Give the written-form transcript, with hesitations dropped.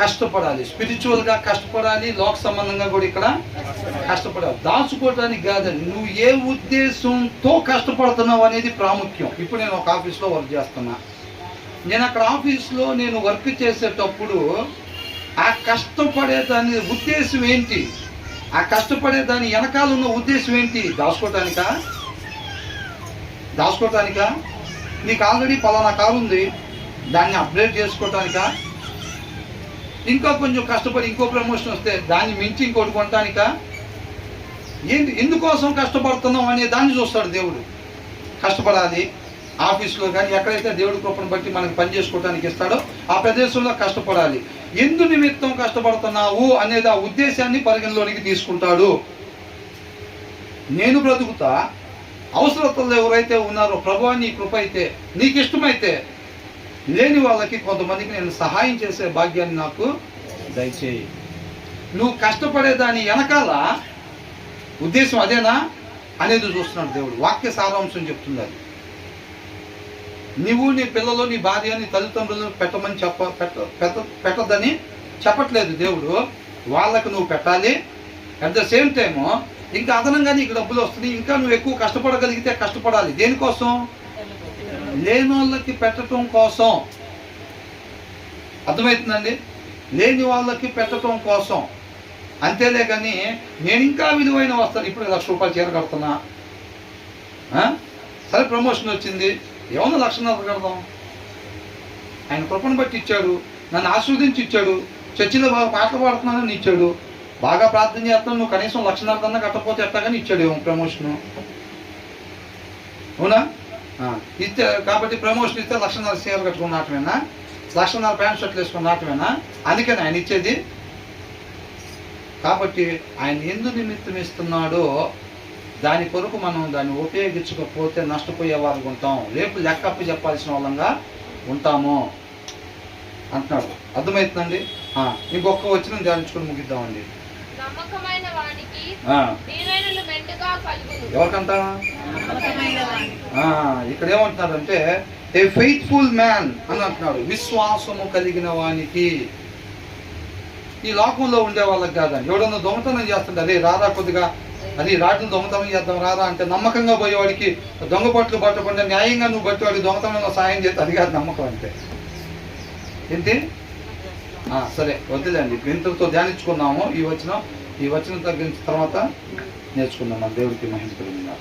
కష్టపడాలి, స్పిరిచువల్గా కష్టపడాలి, లోక సంబంధంగా కూడా ఇక్కడ కష్టపడాలి. దాచుకోవడానికి కాదండి, నువ్వు ఏ ఉద్దేశంతో కష్టపడుతున్నావు అనేది ప్రాముఖ్యం. ఇప్పుడు నేను ఒక ఆఫీస్లో వర్క్ చేస్తున్నా. నేను అక్కడ ఆఫీస్లో నేను వర్క్ చేసేటప్పుడు ఆ కష్టపడేదాని ఉద్దేశం ఏంటి, ఆ కష్టపడేదాని వెనకాల ఉన్న ఉద్దేశం ఏంటి? దాచుకోవటానికా? నీకు ఆల్రెడీ పలానా కారు ఉంది, దాన్ని అప్గ్రేడ్ చేసుకోవటానికా? ఇంకా కొంచెం కష్టపడి ఇంకో ప్రమోషన్ వస్తే దాన్ని మించి ఇంకోటి కొనటానికా? ఏంటి, ఎందుకోసం కష్టపడుతున్నాం అనే దాన్ని చూస్తాడు దేవుడు. కష్టపడాలి, ఆఫీస్లో కానీ ఎక్కడైతే దేవుడి కృపను బట్టి మనకి పని చేసుకోవడానికి ఇస్తాడో ఆ ప్రదేశంలో కష్టపడాలి. ఎందు నిమిత్తం కష్టపడుతున్నావు అనేది ఆ ఉద్దేశాన్ని పరిగణలోనికి తీసుకుంటాడు. నేను బ్రతుకుతా, అవసరతలు ఎవరైతే ఉన్నారో ప్రభువా నీ కృప అయితే, నీకు ఇష్టమైతే లేని వాళ్ళకి కొంతమందికి నేను సహాయం చేసే భాగ్యాన్ని నాకు దయచేయి. నువ్వు కష్టపడేదాని వెనకాల ఉద్దేశం అదేనా అనేది చూస్తున్నాడు దేవుడు. వాక్య సారాంశం చెప్తుంది అది. నువ్వు నీ పిల్లలు, నీ భార్య, నీ తల్లిదండ్రులను పెట్టమని పెట్టద్దని చెప్పట్లేదు దేవుడు. వాళ్ళకు నువ్వు పెట్టాలి. అట్ ద సేమ్ టైము ఇంకా అదనంగా నీకు డబ్బులు వస్తుంది, ఇంకా నువ్వు ఎక్కువ కష్టపడగలిగితే కష్టపడాలి. దేనికోసం? లేనోళ్ళకి పెట్టడం కోసం. అర్థమవుతుందండి? లేని వాళ్ళకి పెట్టడం కోసం. అంతేలే కానీ నేను ఇంకా విలువైన వస్తాను. ఇప్పుడు ₹1,00,000 చీర కడుతున్నా, సరే ప్రమోషన్ వచ్చింది, ఏమన్నా ₹1,50,000 కడదాం. ఆయన కృపను బట్టి ఇచ్చాడు, నన్ను ఆశీర్వదించి ఇచ్చాడు, చర్చిలో బాగా పాటలు పాడుతున్నానని ఇచ్చాడు, బాగా ప్రార్థన చేస్తున్నాను, నువ్వు కనీసం ₹1,50,000 కట్టకపోతే ఎట్టాగాని ఇచ్చాడు ఏమో ప్రమోషను. అవునా? ఇస్తే కాబట్టి ప్రమోషన్ ఇస్తే ₹1,50,000 చీర కట్టుకుని నాటమేనా, ₹1,50,000 ప్యాంట్ షర్ట్లు వేసుకుని నాటమేనా? అందుకని ఆయన ఇచ్చేది. కాబట్టి ఆయన ఎందు నిమిత్తం ఇస్తున్నాడో దాని కొరకు మనం దాన్ని ఉపయోగించకపోతే నష్టపోయే వారికి ఉంటాం, రేపు లెక్కప్పు చెప్పాల్సిన వాళ్ళంగా ఉంటాము అంటున్నాడు. అర్థమవుతుందండి? ఇంకొక వచ్చిన ధ్యానించుకొని ముగిద్దామండి. ఎవరికంట? ఇక్కడ ఏమంటున్నారంటే ఏ ఫెయిత్ఫుల్ మ్యాన్ అని అంటున్నాడు. విశ్వాసము కలిగిన వానికి. ఈ లోకంలో ఉండే వాళ్ళకి కాదండి. ఎవడన్నా దొంగతనం చేస్తుంటే అదే రారా కొద్దిగా అది రాత్రులు దొంగతనం చేద్దాం రారా అంటే నమ్మకంగా పోయేవాడికి దొంగ పట్లు పట్టకుండా న్యాయంగా నువ్వు బట్టేవాడికి దొంగతనంలో సాయం చేస్తే అది కాదు నమ్మకం అంటే. ఏంటి? సరే వద్దులేండి, ఇంతటితో ధ్యానించుకున్నాము. ఈ వచనం తగ్గించిన తర్వాత నేర్చుకుందాం. మన దేవుడికి మహిమ కలుగుతుంది.